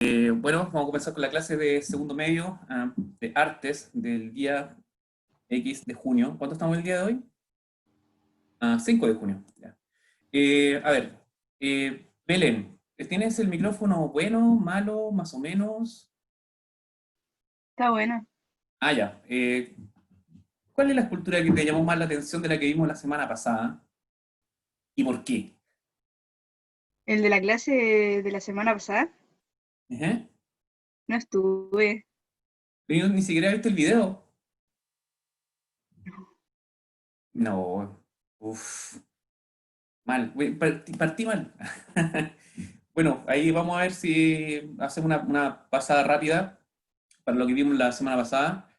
Bueno, vamos a comenzar con la clase de segundo medio de artes del día X de junio. ¿Cuánto estamos el día de hoy? 5 de junio. Ya. A ver, Belén, ¿tienes el micrófono bueno, malo, más o menos? Está bueno. Ya. ¿Cuál es la escultura que te llamó más la atención de la que vimos la semana pasada? ¿Y por qué? El de la clase de la semana pasada, Ajá. no estuve. Pero ni siquiera viste el video. No. Uf. Mal. Partí mal. Bueno, ahí vamos a ver si hacemos una pasada rápida para lo que vimos la semana pasada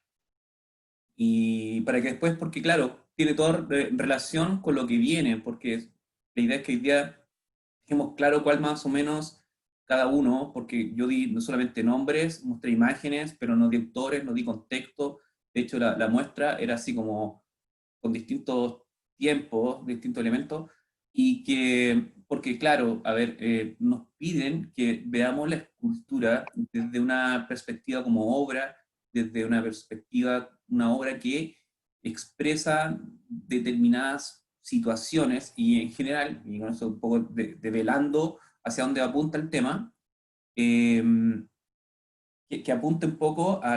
y para que después, porque claro, tiene toda relación con lo que viene, porque la idea es que hoy día dejemos claro cuál más o menos cada uno, porque yo di no solamente nombres, mostré imágenes, pero no di autores, no di contexto. De hecho, la muestra era así como con distintos tiempos, distintos elementos, y que, porque claro, a ver, nos piden que veamos la escultura desde una perspectiva como obra, desde una perspectiva, una obra que expresa determinadas situaciones y en general, y con eso un poco develando hacia dónde apunta el tema, eh, que apunte un poco a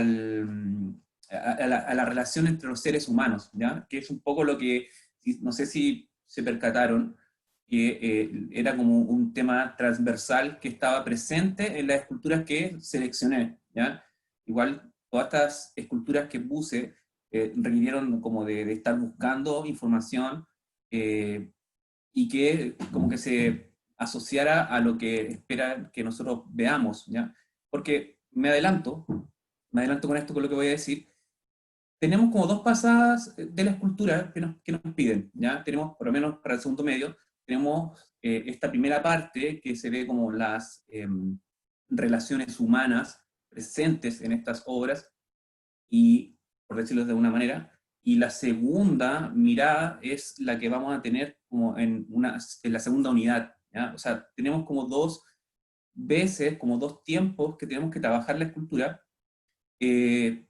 la relación entre los seres humanos, ¿ya? Que es un poco lo que, no sé si se percataron, que era como un tema transversal que estaba presente en las esculturas que seleccioné, ¿ya? Igual todas estas esculturas que puse requirieron como de estar buscando información eh, y que como que se asociara a lo que esperan que nosotros veamos, ¿ya? Porque me adelanto con esto, con lo que voy a decir, tenemos como dos pasadas de la escultura que nos piden, ¿ya? Tenemos, por lo menos para el segundo medio, tenemos esta primera parte que se ve como las relaciones humanas presentes en estas obras, y, por decirlo de alguna manera, y la segunda mirada es la que vamos a tener como en la segunda unidad, ¿ya? O sea, tenemos como dos veces, como dos tiempos que tenemos que trabajar la escultura, eh,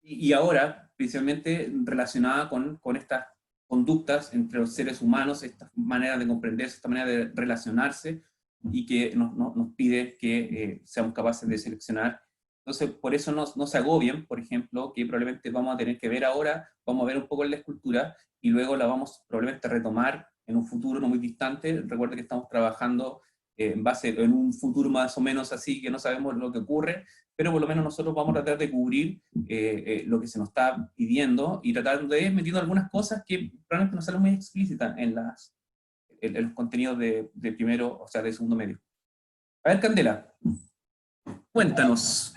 y ahora, principalmente relacionada con estas conductas entre los seres humanos, esta manera de comprenderse, esta manera de relacionarse, y que nos pide que seamos capaces de seleccionar. Entonces, por eso no se agobien, por ejemplo, que probablemente vamos a tener que ver ahora, vamos a ver un poco en la escultura, y luego la vamos probablemente a retomar en un futuro no muy distante. Recuerden que estamos trabajando en un futuro más o menos así, que no sabemos lo que ocurre, pero por lo menos nosotros vamos a tratar de cubrir lo que se nos está pidiendo y tratar de metiendo algunas cosas que probablemente no salen muy explícitas en los contenidos de primero, o sea, de segundo medio. A ver, Candela, cuéntanos,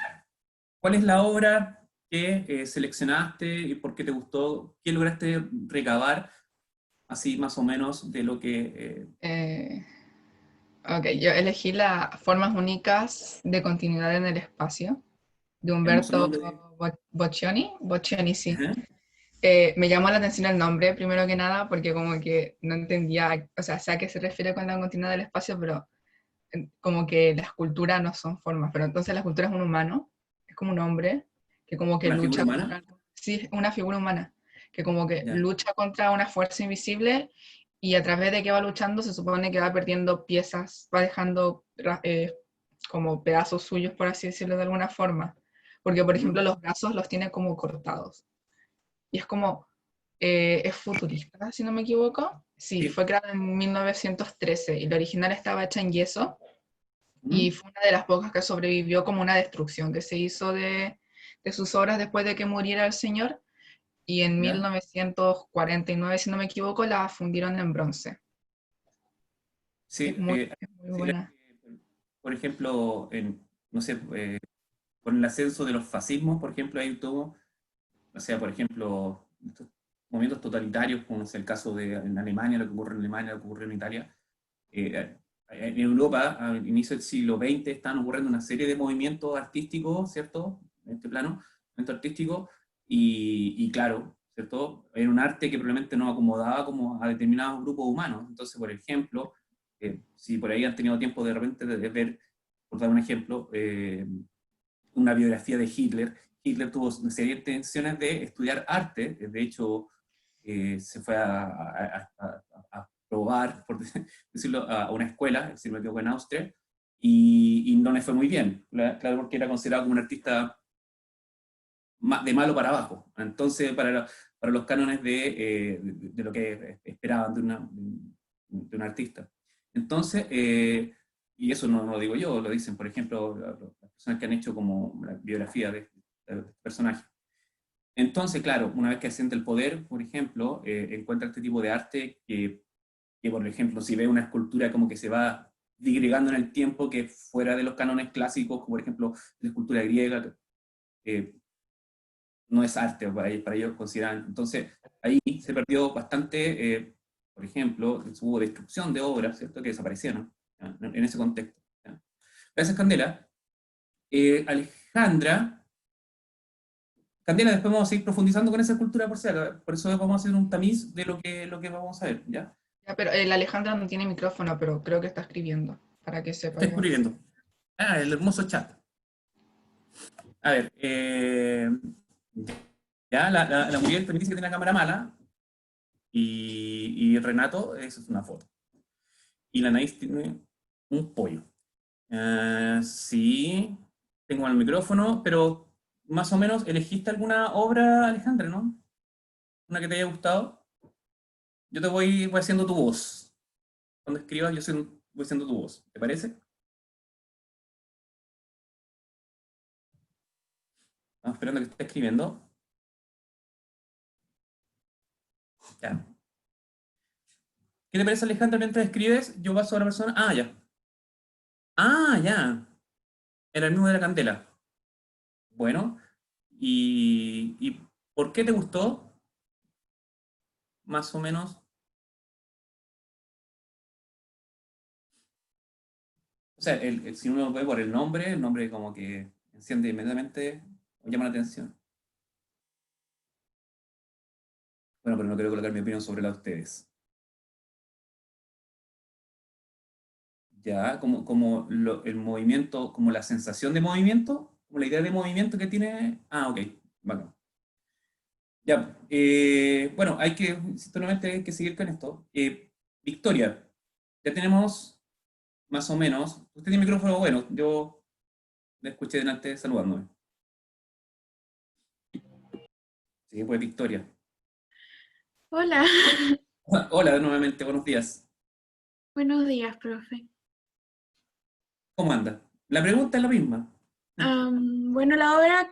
¿cuál es la obra que seleccionaste y por qué te gustó? ¿Qué lograste recabar, así más o menos, de lo que... Eh, ok, yo elegí las formas únicas de continuidad en el espacio de hermoso Umberto nombre? Boccioni. Boccioni, sí. Ajá. Me llamó la atención el nombre, primero que nada, porque como que no entendía, o sea, sé a qué se refiere con la continuidad del espacio, pero como que la escultura no son formas, pero entonces la escultura es un humano, es como un hombre, que como que ¿Una figura lucha contra humana? algo. Sí, es una figura humana, que como que Ya. lucha contra una fuerza invisible y a través de que va luchando se supone que va perdiendo piezas, va dejando como pedazos suyos, por así decirlo de alguna forma. Porque, por ejemplo, ¿Mm? los brazos los tiene como cortados. Y es como, es futurista, si no me equivoco. Sí, Sí. fue creado en 1913 y la original estaba hecha en yeso y ¿Mm? fue una de las pocas que sobrevivió como una destrucción que se hizo de sus obras después de que muriera el señor, y en ¿Ya? 1949, si no me equivoco, la fundieron en bronce. Sí, Es muy decirle buena. que, por ejemplo, no sé, con el ascenso de los fascismos, por ejemplo, hay todo, o sea, por ejemplo, estos movimientos totalitarios, como es el caso de en Alemania, lo que ocurre en Alemania, lo que ocurre en Italia. En Europa, a inicio del siglo XX, están ocurriendo una serie de movimientos artísticos, ¿cierto? En este plano, movimiento artístico, y claro, ¿cierto? Era un arte que probablemente no acomodaba como a determinados grupos humanos. Entonces, por ejemplo, si por ahí han tenido tiempo de repente de ver por dar un ejemplo, una biografía de Hitler. Hitler tuvo una serie de intenciones de estudiar arte, de hecho, se fue a probar, por decirlo, a una escuela, se metió en Austria, y no le fue muy bien, claro, porque era considerado como un artista de malo para abajo. Entonces, para los cánones de lo que esperaban de un artista. Entonces, y eso no lo digo yo, lo dicen, por ejemplo, las personas que han hecho como la biografía de personajes. Entonces, claro, una vez que asciende el poder, por ejemplo, encuentra este tipo de arte que, por ejemplo, si ve una escultura como que se va digregando en el tiempo, que fuera de los cánones clásicos, como por ejemplo la escultura griega, no es arte para ellos consideran. Entonces, ahí se perdió bastante, por ejemplo, hubo destrucción de obras, ¿cierto?, que desaparecieron, ¿ya?, en ese contexto, ¿ya? Gracias, Candela. Alejandra, Candela, después vamos a seguir profundizando con esa escultura porcelana, por eso vamos a hacer un tamiz de lo que vamos a ver, ¿ya? Ya, pero la Alejandra no tiene micrófono, pero creo que está escribiendo, para que sepa Está igual. escribiendo. Ah, el hermoso chat. A ver, ya, la Muriel también dice que tiene la cámara mala, y Renato, eso es una foto. Y la Anaís tiene un pollo. Sí, tengo el micrófono, pero más o menos, ¿elegiste alguna obra, Alejandra, no? ¿Una que te haya gustado? Yo voy haciendo tu voz. Cuando escribas, voy haciendo tu voz. ¿Te parece? Estamos esperando que esté escribiendo. Ya. ¿Qué te parece, Alejandra, mientras escribes? Yo paso a la persona. Ah, ya. Ah, ya. Era el mismo de la candela. Bueno. ¿Y por qué te gustó? Más o menos. O sea, si uno lo ve por el nombre como que enciende inmediatamente o llama la atención. Bueno, pero no quiero colocar mi opinión sobre la de ustedes. Ya, el movimiento, como la sensación de movimiento, como la idea de movimiento que tiene. Ah, ok, bueno. Ya, bueno, sinceramente hay que seguir con esto. Victoria, ya tenemos más o menos. Usted tiene micrófono, bueno, yo la escuché delante saludándome. Sí, pues Victoria. Hola, Hola, nuevamente, buenos días. buenos días, profe. ¿Cómo anda? La pregunta es la misma. Bueno, la obra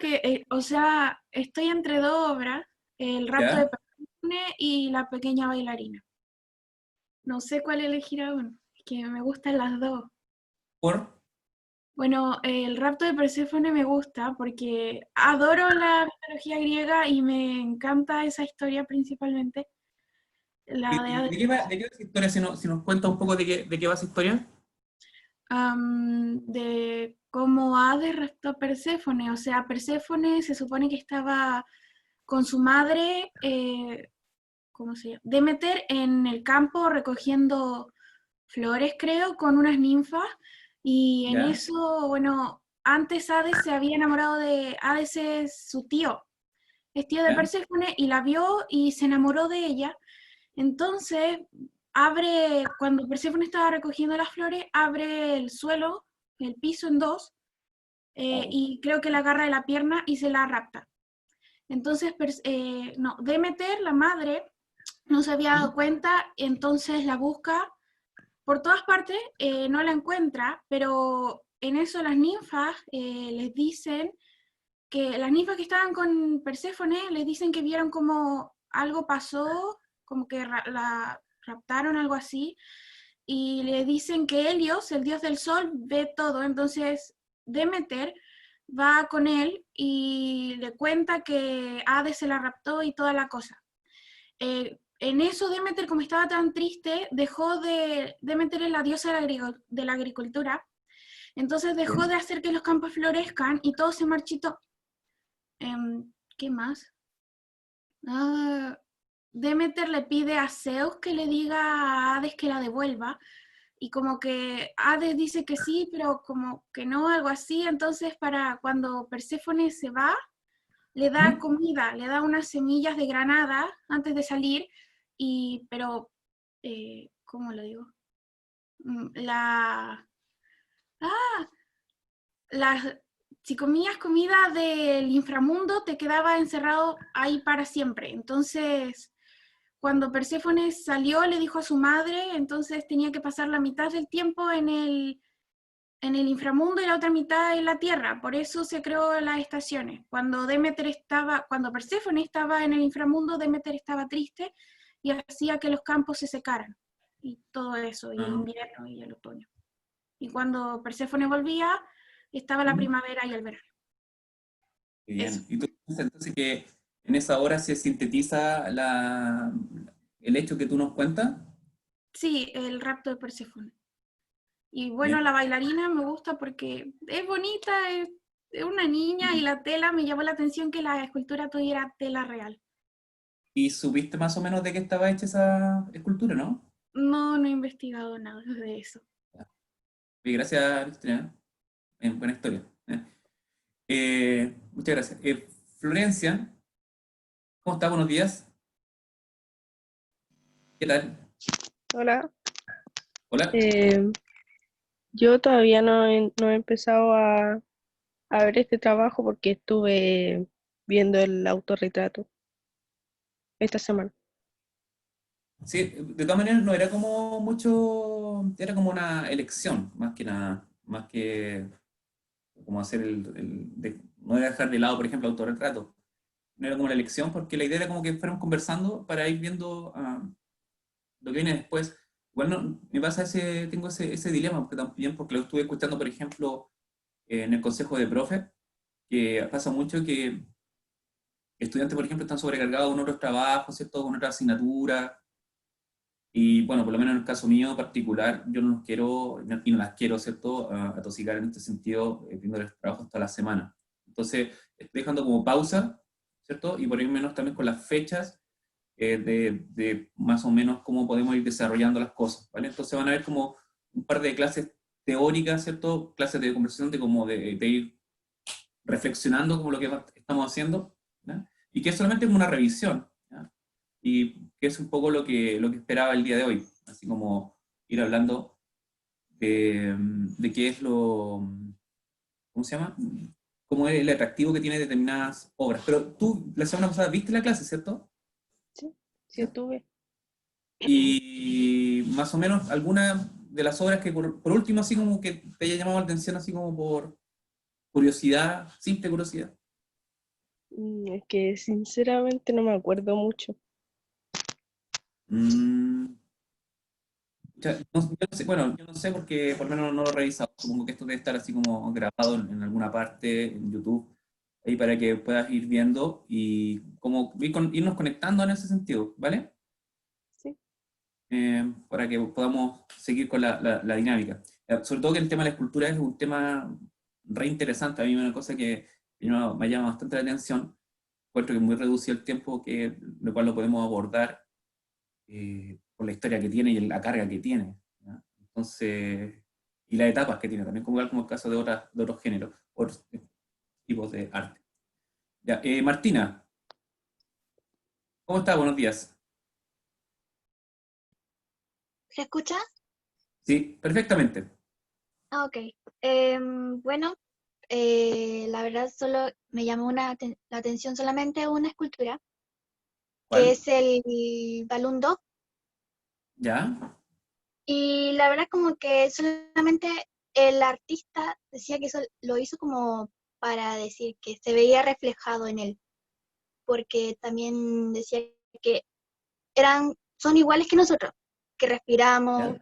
o sea, estoy entre dos obras, El rapto de ¿Ya? Perséfone y La pequeña bailarina. No sé cuál elegir aún, es que me gustan las dos. ¿Por? Bueno, El rapto de Perséfone me gusta porque adoro la mitología griega y me encanta esa historia principalmente, la de Hades. De qué va esa historia? Si nos cuenta un poco de qué va esa historia. De cómo Hades raptó a Perséfone. O sea, Perséfone se supone que estaba con su madre, ¿cómo se llama? Demeter, en el campo recogiendo flores, creo, con unas ninfas. Y en ¿Ya? eso, bueno, antes Hades se había enamorado de Hades, es su tío, es tío de ¿Ya? Perséfone, y la vio y se enamoró de ella. Entonces, cuando Perséfone estaba recogiendo las flores, abre el suelo, el piso en dos, Oh. y creo que la agarra de la pierna y se la rapta. Entonces, no, Demeter, la madre, no se había dado ¿Mm? cuenta, entonces la busca por todas partes, no la encuentra, pero en eso las ninfas les dicen que las ninfas que estaban con Perséfone les dicen que vieron como algo pasó, como que la raptaron, algo así, y le dicen que Helios, el dios del sol, ve todo. Entonces Demeter va con él y le cuenta que Hades se la raptó y toda la cosa. En eso Demeter, como estaba tan triste, dejó de... Demeter es la diosa de la agricultura, entonces dejó ¿Sí? de hacer que los campos florezcan y todo se marchitó. ¿Qué más? Demeter le pide a Zeus que le diga a Hades que la devuelva, y como que Hades dice que sí, pero como que no, algo así. Entonces, para cuando Perséfone se va, le da comida, le da unas semillas de granada antes de salir, pero, ¿cómo lo digo? La... Ah, si comías comida del inframundo, te quedaba encerrado ahí para siempre. Entonces, cuando Perséfone salió, le dijo a su madre, entonces tenía que pasar la mitad del tiempo en el inframundo y la otra mitad en la tierra. Por eso se creó las estaciones. Cuando Perséfone estaba en el inframundo, Demeter estaba triste y hacía que los campos se secaran. Y todo eso, y el invierno y el otoño. Y cuando Perséfone volvía, estaba la primavera y el verano. Qué bien. Eso. ¿Y tú piensas entonces que en esa hora se sintetiza el hecho que tú nos cuentas? Sí, el rapto de Perséfone. Y bueno, Bien. la bailarina me gusta porque es bonita, es una niña y la tela me llamó la atención que la escultura tuviera tela real. ¿Y supiste más o menos de qué estaba hecha esa escultura, no? No, no he investigado nada de eso. Y gracias, Cristina. Buena historia. Muchas gracias. Florencia, ¿cómo estás? Buenos días. ¿Qué tal? Hola, Hola. yo todavía no he empezado a ver este trabajo porque estuve viendo el autorretrato esta semana. Sí, de todas maneras no era como mucho, era como una elección, más que nada, más que como hacer no era dejar de lado, por ejemplo, el autorretrato. No era como una elección porque la idea era como que fuéramos conversando para ir viendo lo que viene después. Bueno, me pasa tengo ese dilema, porque también, porque lo estuve escuchando, por ejemplo, en el consejo de profe, que pasa mucho que estudiantes, por ejemplo, están sobrecargados con otros trabajos, ¿cierto? Con otras asignaturas, y bueno, por lo menos en el caso mío particular, yo no los quiero, y no las quiero, ¿cierto?, atosigar en este sentido, viendo el trabajo toda la semana. Entonces, estoy dejando como pausa, ¿cierto? Y por ahí menos también con las fechas, de más o menos cómo podemos ir desarrollando las cosas, ¿vale? Entonces van a haber como un par de clases teóricas, ¿cierto? Clases de conversación, de ir reflexionando como lo que estamos haciendo, ¿ya? Y que es solamente como una revisión, ¿ya? Y que es un poco lo que esperaba el día de hoy, así como ir hablando de qué es ¿cómo se llama? Cómo es el atractivo que tiene determinadas obras. Pero tú la semana pasada viste la clase, ¿cierto? Sí, sí estuve. Y más o menos alguna de las obras que por último así como que te haya llamado la atención así como por curiosidad, simple curiosidad. Es que sinceramente no me acuerdo mucho. Mm, yo no sé, bueno, yo no sé porque por lo menos no lo he revisado. Supongo que esto debe estar así como grabado en alguna parte en YouTube, ahí para que puedas ir viendo y como irnos conectando en ese sentido, ¿vale? Sí, Para que podamos seguir con la dinámica. Sobre todo que el tema de la escultura es un tema re interesante. A mí es una cosa que me llama bastante la atención. Encuentro que es muy reducido el tiempo lo cual lo podemos abordar, por la historia que tiene y la carga que tiene, ¿ya? Entonces, y las etapas que tiene también, como igual como el caso de otros géneros, otros tipos de arte. Ya, Martina, ¿cómo estás? Buenos días. ¿Se escucha? Sí, perfectamente. Ah, ok. Bueno, la verdad solo me llamó la atención solamente una escultura, que ¿Cuál? es el Balloon Dog, ¿Ya? y la verdad como que solamente el artista decía que eso lo hizo como para decir que se veía reflejado en él, porque también decía que son iguales que nosotros, que respiramos,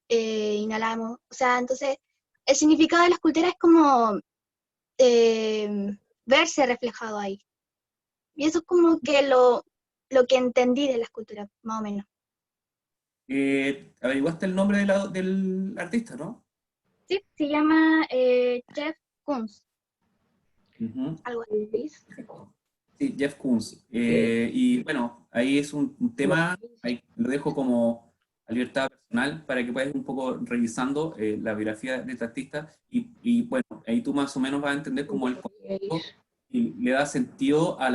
¿Ya? inhalamos, o sea, entonces el significado de la escultura es como verse reflejado ahí. Y eso es como que lo que entendí de la escultura, más o menos. Averiguaste el nombre del artista, ¿no? Sí, se llama Jeff Koons, Ujú. algo así. Perfecto. Sí, Jeff Koons. Y bueno, ahí es un tema, ahí lo dejo como a libertad personal para que puedas ir un poco revisando la biografía de este artista bueno, ahí tú más o menos vas a entender cómo el concepto y le da sentido a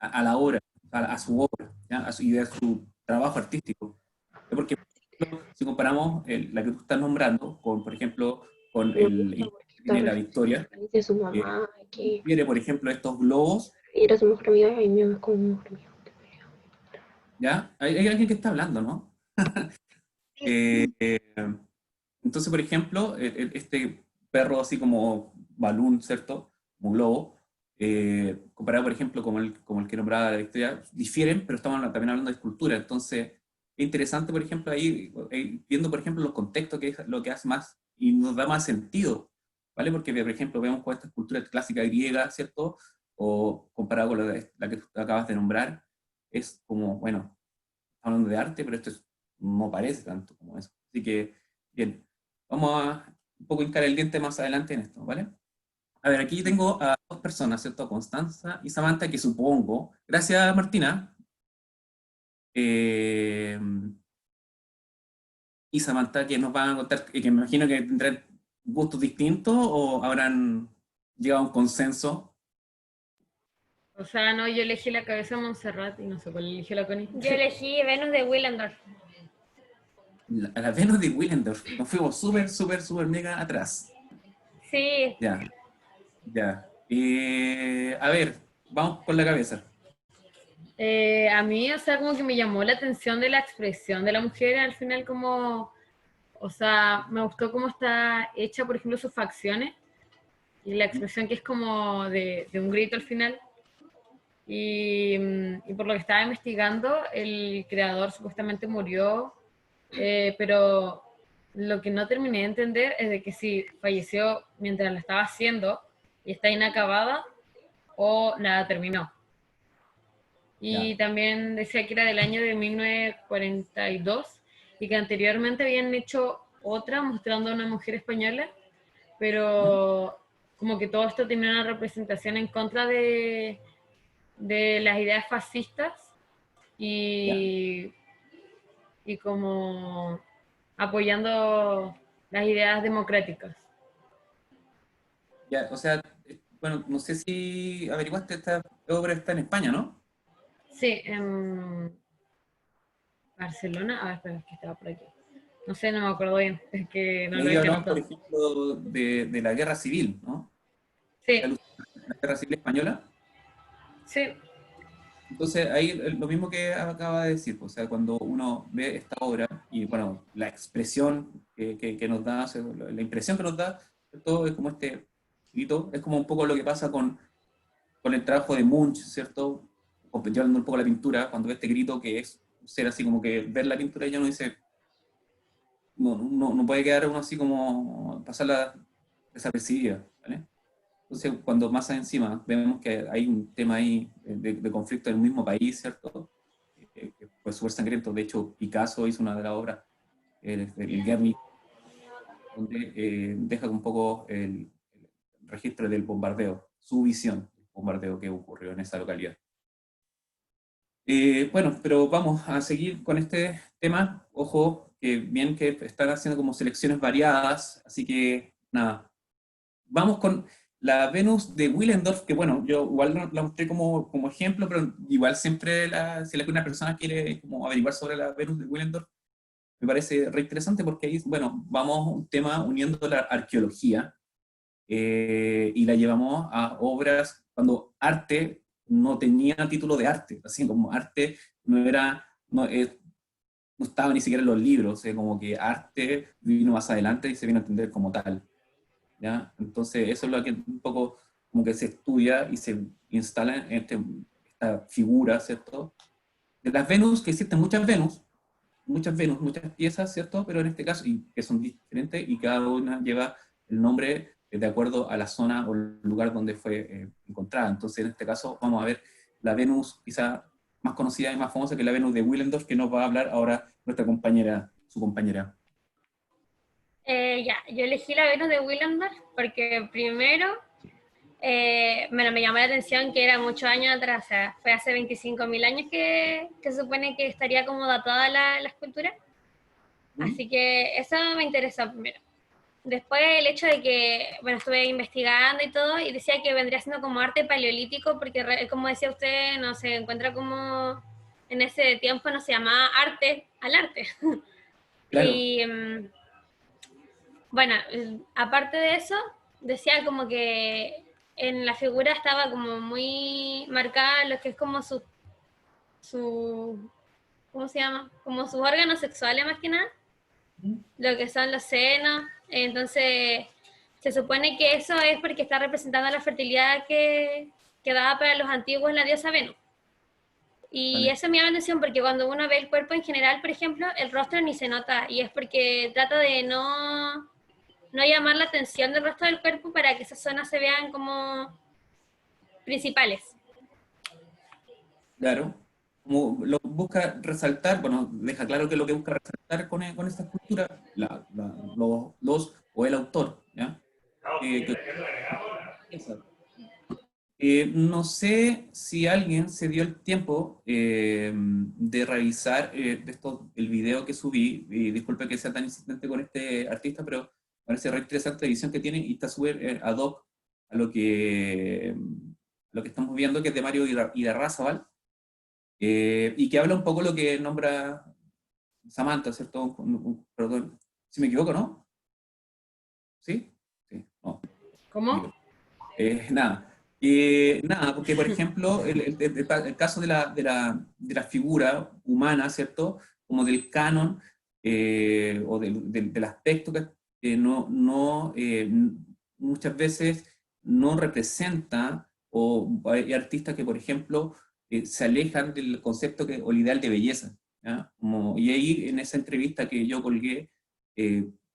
a la obra, a su obra, ¿ya? Y a su trabajo artístico. Porque, por ejemplo, si comparamos la que tú estás nombrando con, por ejemplo, con que tiene la Victoria, de su mamá, que tiene, por ejemplo, estos globos, era su mejor amiga y mío es como mi mejor amigo. ¿ya? Hay alguien que está hablando, ¿no? Eh, entonces, por ejemplo, este perro así como balloon, ¿cierto? Como globo, comparado, por ejemplo, como el que nombraba la Victoria, difieren, pero estamos también hablando de escultura. Entonces, es interesante, por ejemplo, ahí viendo, por ejemplo, los contextos, que es lo que hace más y nos da más sentido, ¿vale? Porque, por ejemplo, vemos con esta escultura clásica griega, ¿cierto? O comparado con la que tú acabas de nombrar, es como, bueno, hablando de arte, pero no parece tanto como eso. Así que, bien, vamos a un poco hincar el diente más adelante en esto, ¿vale? A ver, aquí tengo a dos personas, ¿cierto? Constanza y Samantha, que supongo, gracias Martina, y Samantha, que nos van a contar, que me imagino que tendrán gustos distintos o habrán llegado a un consenso. O sea, no, yo elegí la cabeza de Montserrat y no sé cuál eligió la Connie. Yo elegí Venus de Willendorf. La Venus de Willendorf, nos fuimos súper mega atrás. Sí, Ya, ya. A ver, vamos con la cabeza. A mí, o sea, como que me llamó la atención de la expresión de la mujer al final, como, o sea, me gustó cómo está hecha, por ejemplo, sus facciones y la expresión que es como de un grito al final. Y por lo que estaba investigando, el creador supuestamente murió, pero lo que no terminé de entender es de que si falleció mientras la estaba haciendo y está inacabada o nada terminó. Y también decía que era del año de 1942 y que anteriormente habían hecho otra mostrando a una mujer española, pero como que todo esto tenía una representación en contra de las ideas fascistas y como apoyando las ideas democráticas. Ya, o sea, bueno, no sé si averiguaste, esta obra está en España, ¿no? Sí, en Barcelona. A ver, espera, es que estaba por aquí. No sé, no me acuerdo bien, es que no Y lo ahí he hablamos, por anotado. ejemplo, de la guerra civil, ¿no? Sí, La guerra civil española. sí, Entonces, ahí lo mismo que acaba de decir, o sea, cuando uno ve esta obra y, bueno, la expresión que nos da, o sea, la impresión que nos da, todo es como este grito, es como un poco lo que pasa con el trabajo de Munch, ¿cierto? Compitiendo un poco la pintura, cuando ve este grito que es ser así como que ver la pintura y ya uno dice, no puede quedar uno así como pasarla desapercibida, ¿vale? Entonces, cuando más encima vemos que hay un tema ahí de conflicto en el mismo país, ¿cierto? Que fue súper sangriento. De hecho, Picasso hizo una de las obras, el Guernica, donde deja un poco el registro del bombardeo, su visión del bombardeo que ocurrió en esa localidad. Bueno, pero vamos a seguir con este tema. Ojo, que bien que están haciendo como selecciones variadas, así que nada. Vamos con la Venus de Willendorf, que bueno, yo igual la mostré como ejemplo, pero igual siempre si alguna persona quiere como averiguar sobre la Venus de Willendorf, me parece re interesante porque ahí, bueno, vamos a un tema uniendo la arqueología y la llevamos a obras cuando arte no tenía título de arte, así como arte no era, no estaba ni siquiera en los libros, o sea, como que arte vino más adelante y se vino a entender como tal. ¿Ya? Entonces, eso es lo que un poco como que se estudia y se instala en esta figura, ¿cierto? De las Venus, que existen muchas Venus, muchas piezas, ¿cierto? Pero en este caso, y que son diferentes, y cada una lleva el nombre de acuerdo a la zona o el lugar donde fue encontrada. Entonces, en este caso, vamos a ver la Venus quizá más conocida y más famosa, que la Venus de Willendorf, que nos va a hablar ahora nuestra compañera, su compañera. ya, yo elegí la Venus de Willendorf porque primero bueno, me llamó la atención que era muchos años atrás, o sea, fue hace 25.000 años que se supone que estaría como datada la escultura. Así que eso me interesó primero. Después el hecho de que, bueno, estuve investigando y todo, y decía que vendría siendo como arte paleolítico, porque como decía usted, no se encuentra como, en ese tiempo no se llamaba arte al arte. Claro. Y bueno, aparte de eso, decía como que en la figura estaba como muy marcada lo que es como su ¿cómo se llama? Como sus órganos sexuales más que nada, lo que son los senos. Entonces, se supone que eso es porque está representando la fertilidad que daba para los antiguos la diosa Venus. Y Vale. eso me llama la atención porque cuando uno ve el cuerpo en general, por ejemplo, el rostro ni se nota, y es porque trata de no llamar la atención del resto del cuerpo para que esas zonas se vean como principales. Claro. Como lo busca resaltar, bueno, deja claro que lo que busca resaltar con esta escultura, los o el autor, ¿ya? Eso. No sé si alguien se dio el tiempo de revisar el video que subí, y disculpe que sea tan insistente con este artista, pero parece re interesante la edición que tiene y está súper ad hoc a lo que estamos viendo, que es de Mario Irarrázaval, y que habla un poco lo que nombra Samantha, ¿cierto? Perdón, si me equivoco, ¿no? ¿Sí? Sí, no. ¿Cómo? Nada. Nada, porque por ejemplo, el caso de la figura humana, ¿cierto? Como del canon, o del aspecto que muchas veces no representa, o hay artistas que, por ejemplo, se alejan del concepto o el ideal de belleza, ¿ya? Y ahí en esa entrevista que yo colgué,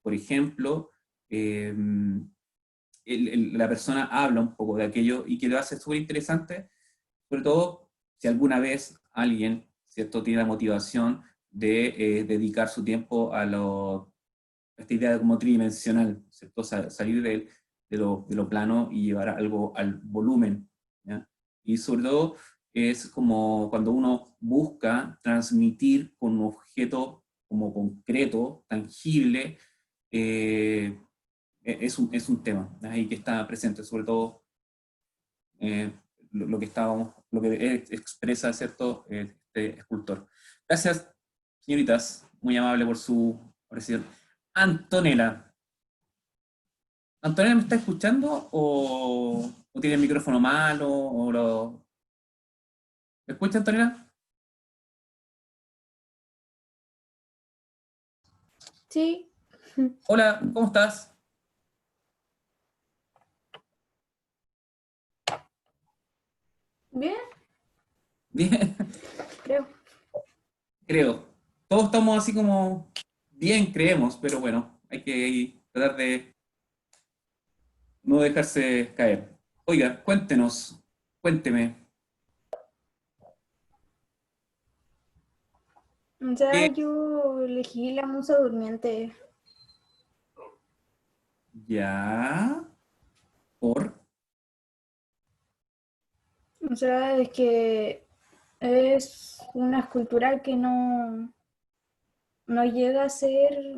por ejemplo, eh, la persona habla un poco de aquello y que lo hace súper interesante, sobre todo si alguna vez alguien, ¿cierto?, tiene la motivación de dedicar su tiempo a esta idea como tridimensional, ¿cierto? Salir de lo plano y llevar algo al volumen, ¿ya? Y sobre todo es como cuando uno busca transmitir con un objeto como concreto, tangible, eh, es un tema ahí que está presente, sobre todo eh, lo que expresa, ¿cierto?, este escultor. Gracias, señoritas, muy amable por su apreciación. Antonella. ¿Antonella me está escuchando o tiene el micrófono malo? ¿Me escucha, Antonella? Sí, Hola, ¿cómo estás? bien, Bien, creo. creo. Todos estamos así como bien, creemos, pero bueno, hay que tratar de no dejarse caer. Oiga, cuéntenos, cuénteme. O sea, ¿Qué? yo elegí la musa durmiente. Ya, por, O sea, es que es una escultura que no llega a ser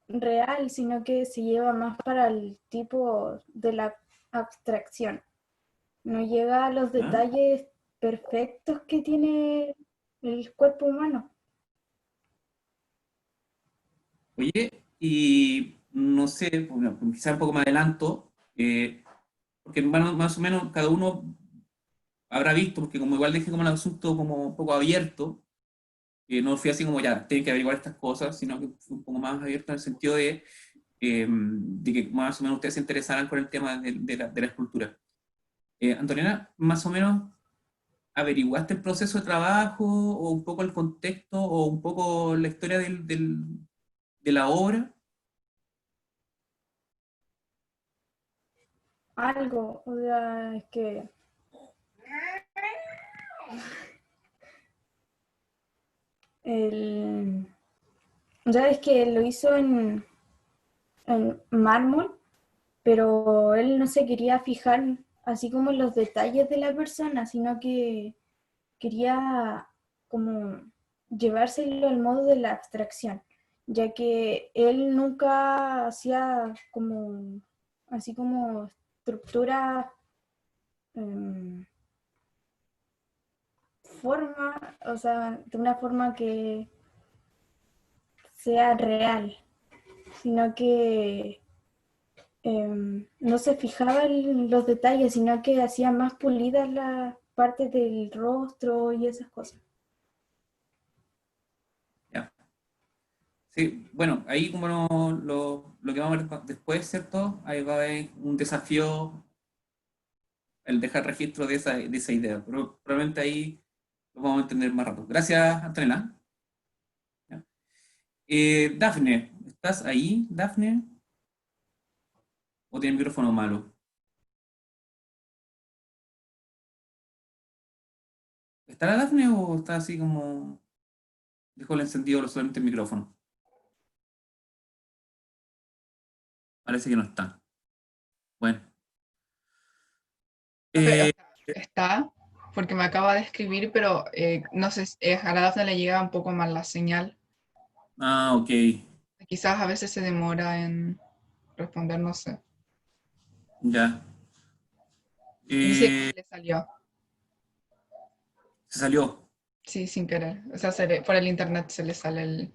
real, sino que se lleva más para el tipo de la abstracción. No llega a los ¿ya? detalles perfectos que tiene el cuerpo humano. Oye, y no sé, bueno, quizá un poco más adelanto, porque más o menos cada uno habrá visto, porque como igual dejé como el asunto como un poco abierto, que no fui así como ya, tienen que averiguar estas cosas, sino que fue un poco más abierto en el sentido de que más o menos ustedes se interesaran con el tema de la escultura. Antonina, más o menos, ¿averiguaste el proceso de trabajo o un poco el contexto o un poco la historia de la obra? Algo, o sea, es que el, o sea, es que lo hizo en mármol, pero él no se quería fijar así como los detalles de la persona, sino que quería como llevárselo al modo de la abstracción, ya que él nunca hacía como, así como estructura, forma, o sea, de una forma que sea real, sino que no se fijaba en los detalles, sino que hacía más pulidas las partes del rostro y esas cosas. Ya. Sí, bueno, ahí como lo que vamos a ver después, ¿cierto? Ahí va a haber un desafío el dejar registro de esa idea, pero probablemente ahí lo vamos a entender más rato. Gracias, Antonella. Ya. Dafne, ¿estás ahí, Dafne? ¿O tiene el micrófono malo? ¿Está la Dafne o está así como... dejó el encendido solamente el micrófono? Parece que no está. Bueno. Está, porque me acaba de escribir, pero no sé, a la Dafne le llega un poco mal la señal. Ok. Quizás a veces se demora en responder, no sé. Ya. Dice que le salió, Se salió. sí, sin querer. O sea, por el internet se le sale el...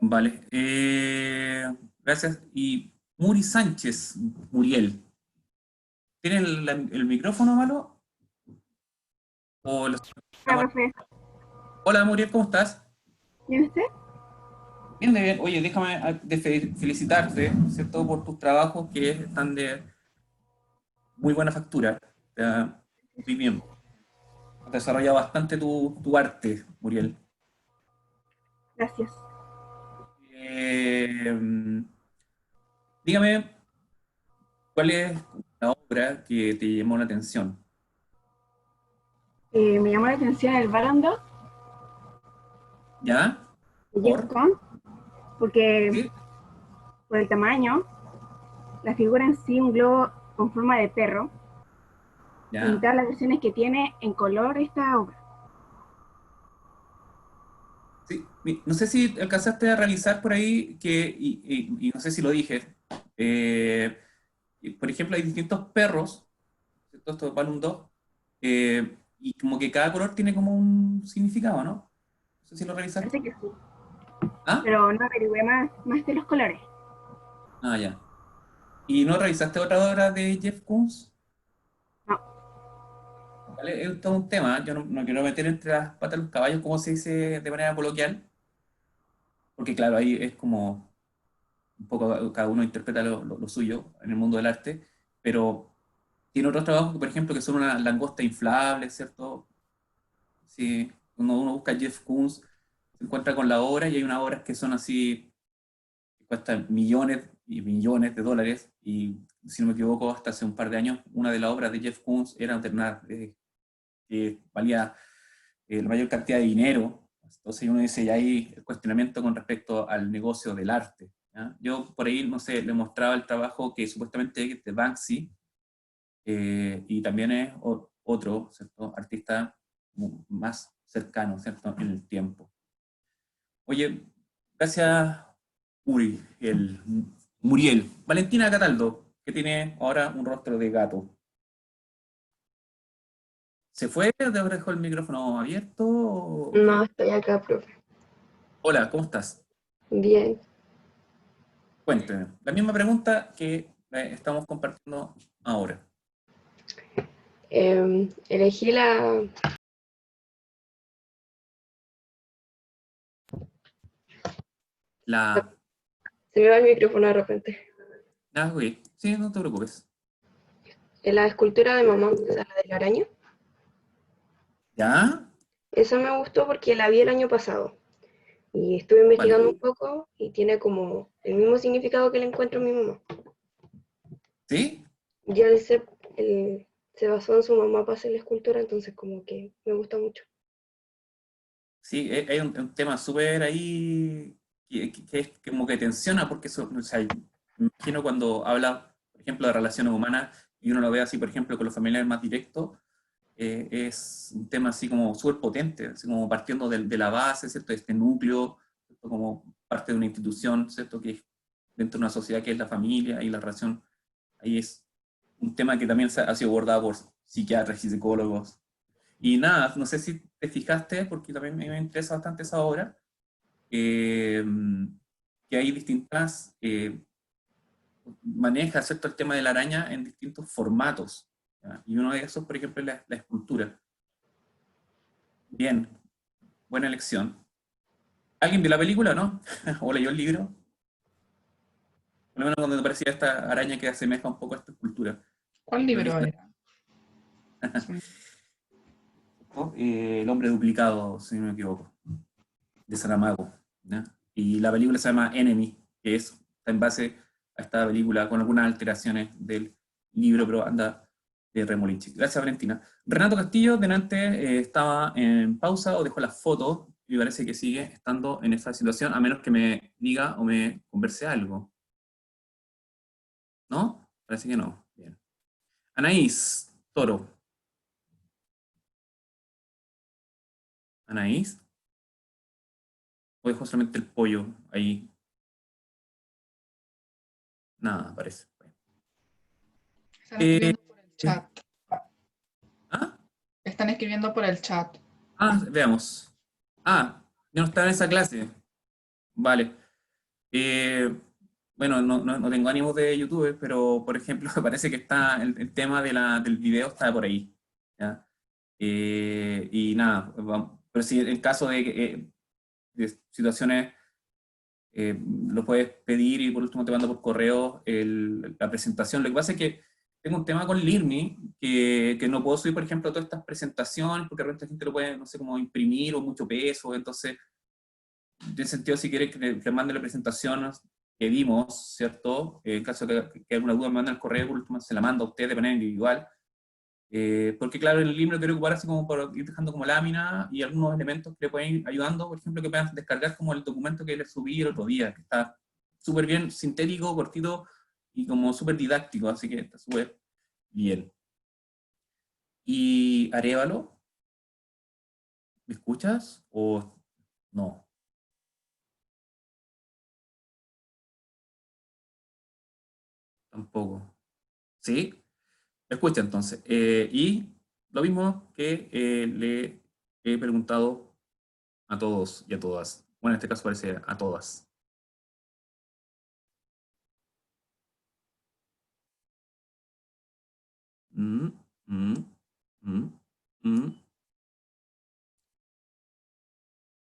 Vale. Gracias. Y Muri Sánchez, Muriel. ¿Tiene el micrófono malo? ¿O Hola, Muriel, ¿cómo estás? ¿Y usted? Bien, bien. Oye, déjame felicitarte, ¿cierto? Por tus trabajos que están de muy buena factura. Muy bien. Has desarrollado bastante tu arte, Muriel. Gracias. Dígame, ¿cuál es la obra que te llamó la atención? Me llamó la atención el Barandot ¿Ya? de Jeff Koons, porque ¿Sí? por el tamaño, la figura en sí, un globo con forma de perro, ¿Ya? y todas las versiones que tiene en color esta obra. Sí. No sé si alcanzaste a realizar por ahí y no sé si lo dije, por ejemplo, hay distintos perros, ¿cierto? Estos Balloon Dog, y como que cada color tiene como un significado, ¿no? No sé si lo revisaste. Parece que sí, ¿Ah? pero no averigüé más de los colores. Ah, ya. ¿Y no revisaste otra obra de Jeff Koons? No, ¿Vale? Es todo un tema, yo no quiero meter entre las patas los caballos, como se dice de manera coloquial, porque claro, ahí es como un poco cada uno interpreta lo suyo en el mundo del arte, pero tiene otros trabajos, por ejemplo, que son una langosta inflable, ¿cierto? Si uno busca Jeff Koons, se encuentra con la obra y hay unas obras que son así, que cuestan millones y millones de dólares, y si no me equivoco, hasta hace un par de años, una de las obras de Jeff Koons era una que valía la mayor cantidad de dinero. Entonces uno dice, ya hay el cuestionamiento con respecto al negocio del arte. ¿Ya? Yo por ahí, no sé, le mostraba el trabajo que supuestamente es de Banksy, y también es otro, ¿cierto? Artista más cercano, ¿cierto? En el tiempo. Oye, gracias, Muriel. Valentina Cataldo, que tiene ahora un rostro de gato. ¿Se fue? ¿Dejó el micrófono abierto? ¿O No, qué? estoy acá, profe. Hola, ¿cómo estás? Bien. Cuénteme. La misma pregunta que estamos compartiendo ahora. Elegí la... La... Se me va el micrófono de repente. Ok. Sí, no te preocupes. La escultura de mamá, o sea, la de la araña. ¿Ya? Esa me gustó porque la vi el año pasado. Y estuve investigando Vale. un poco y tiene como el mismo significado que le encuentro a mi mamá. ¿Sí? Ya se basó en su mamá para hacer la escultura, entonces como que me gusta mucho. Sí, hay un tema súper ahí que es como que tensiona, porque eso, o sea, me imagino cuando habla, por ejemplo, de relaciones humanas, y uno lo ve así, por ejemplo, con los familiares más directos, es un tema así como súper potente, así como partiendo de la base, ¿cierto? De este núcleo, ¿cierto? Como parte de una institución, ¿cierto? Que es dentro de una sociedad que es la familia y la relación, ahí es un tema que también ha sido abordado por psiquiatras y psicólogos. Y nada, no sé si te fijaste, porque también me interesa bastante esa obra, eh, que hay distintas, maneja, ¿cierto?, el tema de la araña en distintos formatos, ¿ya? Y uno de esos, por ejemplo, es la escultura. Bien, buena elección. ¿Alguien vio la película, no? ¿O leyó el libro? Por lo menos cuando aparecía esta araña que asemeja un poco a esta escultura. ¿Cuál ¿Lo libro viste? era? Sí. El hombre duplicado, si no me equivoco, de Saramago, ¿ya? Y la película se llama Enemy, que está en base a esta película con algunas alteraciones del libro, pero anda de Remolichi. Gracias, Valentina. Renato Castillo, delante, estaba en pausa o dejó las fotos y parece que sigue estando en esa situación, a menos que me diga o me converse algo. ¿No? Parece que no. Bien. Anaís Toro. Anaís. O dejó solamente el pollo ahí. Nada, parece. Están escribiendo por el Eh, chat. ¿Ah? Están escribiendo por el chat. Veamos. Ya no estaba en esa clase. Vale. Eh, bueno, no tengo ánimos de YouTube, pero por ejemplo, parece que está el tema del video está por ahí. ¿Ya? Y nada, pero si en caso de situaciones, lo puedes pedir y por último te mando por correo la presentación. Lo que pasa es que tengo un tema con Learmy, que no puedo subir, por ejemplo, todas estas presentaciones, porque de repente la gente lo puede, no sé, como imprimir o mucho peso, entonces, en ese sentido, si quieres que mande la presentación que vimos, ¿cierto? En caso de que alguna duda me manden al correo, por último se la mando a usted de manera individual, porque claro, en el libro quiero ocupar así como para ir dejando como lámina y algunos elementos que le pueden ir ayudando, por ejemplo, que puedan descargar como el documento que les subí el otro día, que está súper bien sintético, cortito y como súper didáctico, así que está súper bien. Y Arévalo, ¿me escuchas o no? Tampoco. ¿Sí? Me escucha entonces. Y lo mismo que le he preguntado a todos y a todas. Bueno, en este caso parece a todas. Mm, mm, mm, mm.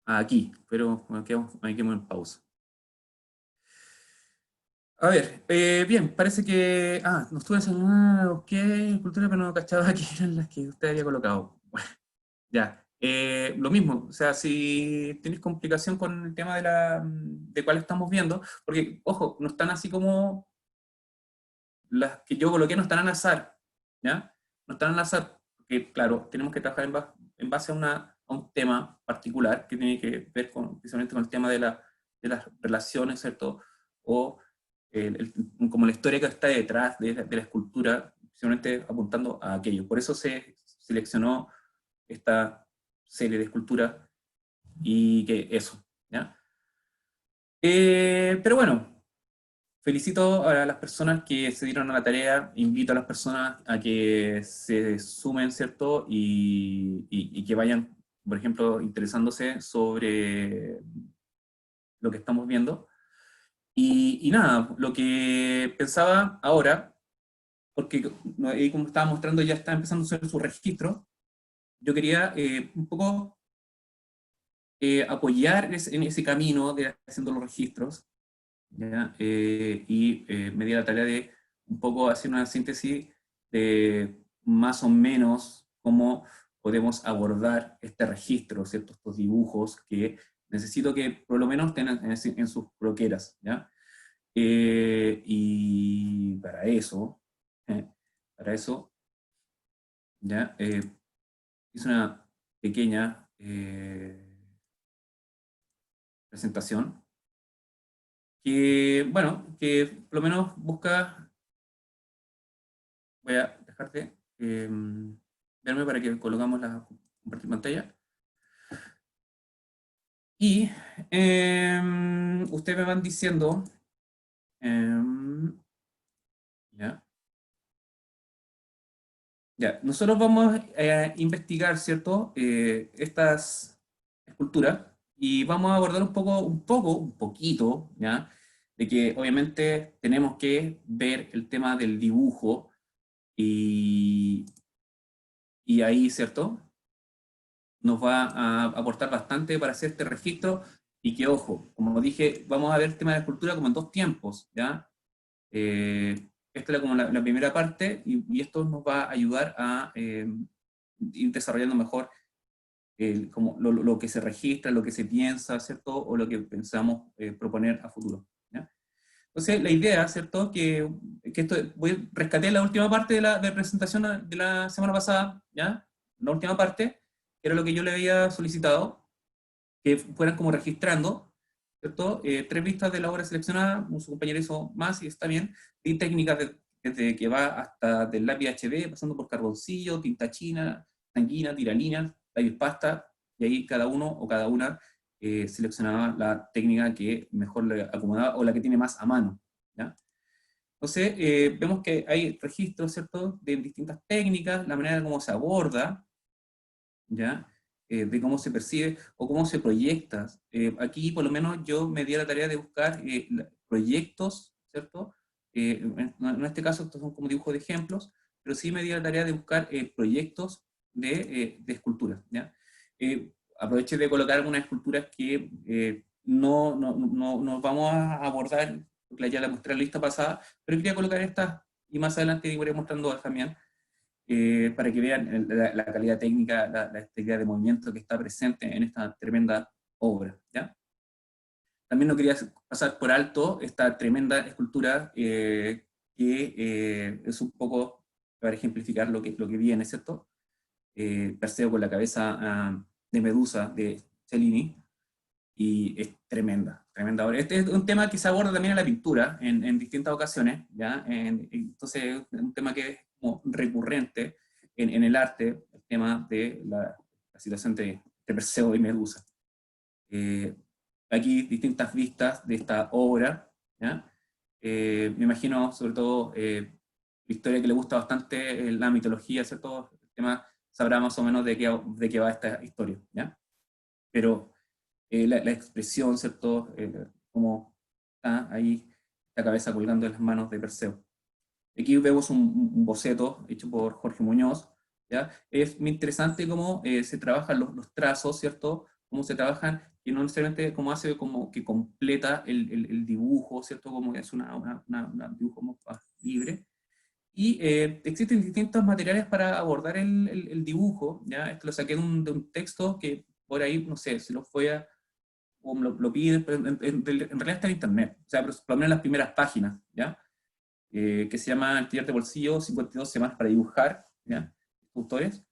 Aquí, pero me quedo en pausa. A ver, bien, parece que... no estuve enseñando, ok, cultura, pero no cachaba que eran las que usted había colocado. Bueno, ya. Lo mismo, o sea, si tienes complicación con el tema de cuál estamos viendo, porque, ojo, no están así como las que yo coloqué, no están al azar, ¿ya? No están al azar, porque, claro, tenemos que trabajar en base a un tema particular que tiene que ver precisamente con el tema de las relaciones, ¿cierto? O como la historia que está detrás de la escultura, precisamente apuntando a aquello. Por eso se seleccionó esta serie de esculturas y que eso, ¿ya? Pero bueno, felicito a las personas que se dieron a la tarea, invito a las personas a que se sumen, ¿cierto? Y que vayan, por ejemplo, interesándose sobre lo que estamos viendo. Y nada, lo que pensaba ahora, porque ahí como estaba mostrando ya está empezando a hacer su registro, yo quería un poco apoyar en ese camino de haciendo los registros, ¿ya? Me di la tarea de un poco hacer una síntesis de más o menos cómo podemos abordar este registro, ¿cierto? Estos dibujos que necesito que por lo menos tengan en sus broqueras, ¿ya? Y eh, para eso, ¿ya? Hice una pequeña presentación que, bueno, que por lo menos busca, voy a dejarte verme para que colocamos la compartir pantalla. Y ustedes me van diciendo, ya. Ya, nosotros vamos a investigar, ¿cierto? Estas esculturas y vamos a abordar un poquito, ¿ya? De que obviamente tenemos que ver el tema del dibujo y ahí, ¿cierto? Nos va a aportar bastante para hacer este registro y que, ojo, como dije, vamos a ver el tema de la escultura como en dos tiempos, ¿ya? Esta es como la primera parte y esto nos va a ayudar a ir desarrollando mejor como lo que se registra, lo que se piensa, ¿cierto? O lo que pensamos proponer a futuro, ¿ya? Entonces, la idea, ¿cierto? Que esto, rescaté la última parte de la presentación de la semana pasada, ¿ya? La última parte, que era lo que yo le había solicitado, que fueran como registrando, ¿cierto? 3 vistas de la obra seleccionada, su compañero hizo más y está bien, y técnicas desde que va hasta del lápiz HD, pasando por carboncillo, tinta china, sanguina, tiralina, lápiz pasta, y ahí cada uno o cada una seleccionaba la técnica que mejor le acomodaba o la que tiene más a mano, ¿ya? Entonces, vemos que hay registros, ¿cierto?, de distintas técnicas, la manera como se aborda, ¿ya? De cómo se percibe o cómo se proyecta. Aquí, por lo menos, yo me di a la tarea de buscar proyectos, ¿cierto? En este caso, estos son como dibujos de ejemplos, pero sí me di a la tarea de buscar proyectos de esculturas, ¿ya? Aproveché de colocar algunas esculturas que no vamos a abordar, porque ya la mostré en la lista pasada, pero quería colocar estas, y más adelante iré mostrando a Damián, para que vean la calidad técnica, la técnica de movimiento que está presente en esta tremenda obra, ¿ya? También no quería pasar por alto esta tremenda escultura que es un poco para ejemplificar lo que viene, ¿cierto? Perseo con la cabeza de Medusa de Cellini, y es tremenda obra. Este es un tema que se aborda también en la pintura en distintas ocasiones, ¿ya? Entonces es un tema que es como recurrente en el arte, el tema de la situación de Perseo y Medusa. Aquí distintas vistas de esta obra, ¿ya? Me imagino, sobre todo, la historia que le gusta bastante, la mitología, ¿cierto? El tema sabrá más o menos de qué va esta historia, ¿ya? Pero la expresión, ¿cierto? Como está ahí la cabeza colgando en las manos de Perseo. Aquí vemos un boceto hecho por Jorge Muñoz, ¿ya? Es muy interesante cómo se trabajan los trazos, ¿cierto? Cómo se trabajan, que no necesariamente como hace como que completa el dibujo, ¿cierto? Como que es un dibujo más libre. Y existen distintos materiales para abordar el dibujo, ¿ya? Esto lo saqué de un texto que por ahí, no sé, si lo fue a o lo piden, pero en realidad está en internet, o sea, pero por lo menos en las primeras páginas, ¿ya? Que se llama El taller de bolsillo, 52 semanas para dibujar, ¿ya? Autores.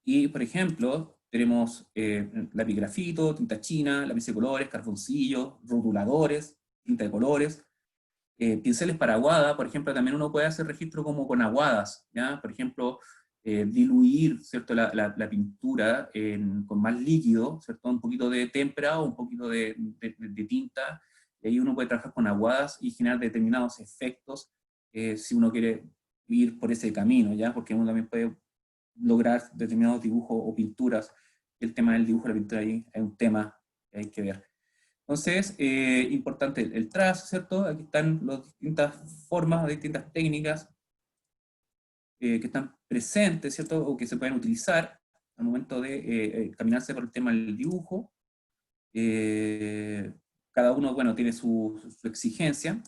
Y, por ejemplo, tenemos lápiz grafito, tinta china, lápiz de colores, carboncillo, rotuladores, tinta de colores, pinceles para aguada. Por ejemplo, también uno puede hacer registro como con aguadas, ¿ya? Por ejemplo, diluir, ¿cierto?, la pintura con más líquido, ¿cierto?, un poquito de témpera o un poquito de tinta, y ahí uno puede trabajar con aguadas y generar determinados efectos si uno quiere ir por ese camino, ¿ya? Porque uno también puede lograr determinados dibujos o pinturas. El tema del dibujo y la pintura ahí es un tema que hay que ver. Entonces, importante el trazo, ¿cierto? Aquí están las distintas formas, distintas técnicas que están presentes, ¿cierto? O que se pueden utilizar al momento de caminarse por el tema del dibujo. Cada uno, bueno, tiene su exigencia.